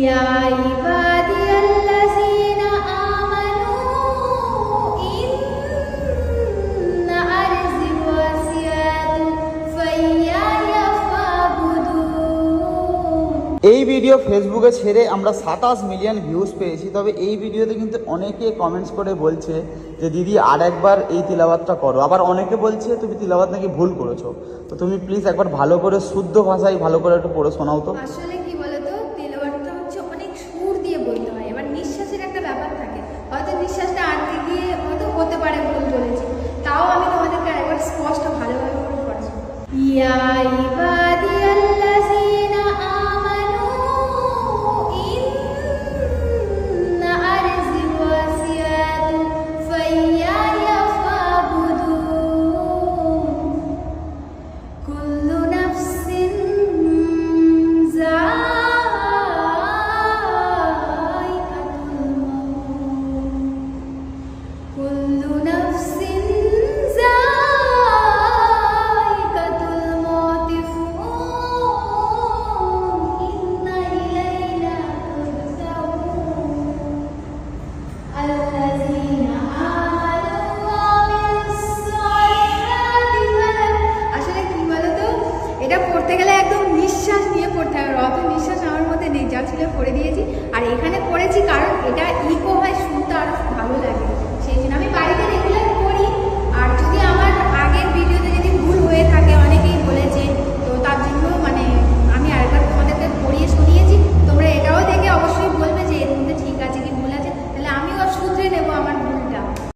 ইয়া ইবাদিয়াল্লাযীনা আমানু ইন্না আরযি ওয়াসিআতুন ফাইয়ায়া ফাবুদুন। এই ভিডিও ফেসবুকে ছেড়ে আমরা 27 মিলিয়ন ভিউজ পেয়েছি। তবে এই ভিডিওতে কিন্তু অনেকে কমেন্টস করে বলছে যে দিদি আর একবার এই তিলাওয়াতটা করো। আবার অনেকে বলছে তুমি তিলাওয়াত নাকি ভুল করেছো। তো তুমি প্লিজ একবার ভালো করে শুদ্ধ ভাষায় ভালো করে একটু পড়ে শোনাও তো। আসলে কি বলতো, তিলাওয়াতটা হচ্ছে অনেক সুর দিয়ে বলতে হয়, এবার নিঃশ্বাসের একটা ব্যাপার থাকে, হয়তো নিঃশ্বাসটা আটকে গিয়ে হয়তো হতে পারে ভুল বলেছি, তাও আমি তোমাদেরকে আরেকবার স্পষ্ট ভালোভাবে করে পড়ছি। ইয়া ইবাদিয়াল্লাযীনা আমানু ইন্না আরযি ওয়াসিআতুন ফাইয়ায়া ফাবুদুন। কুল্লু নাফসিন যায়িকাতুল মাউত। কুল্লু নাফসিন যায়িকাতুল মাউত ইন্না ইলাইনা তুরজাউন। আল্লাযীনা আমানু ওয়া আমিলুস সালিহাতি আসলে কি বলতো, এটা পড়তে গেলে একদম নিঃশ্বাস নিয়ে পড়তে হবে, অত নিঃশ্বাস আমার মধ্যে নেই, যা ছিল পড়ে দিয়েছি। আর এখানে পড়েছি কারণ এটা ইকো হয়, শুনতে আরো ভালো লাগে।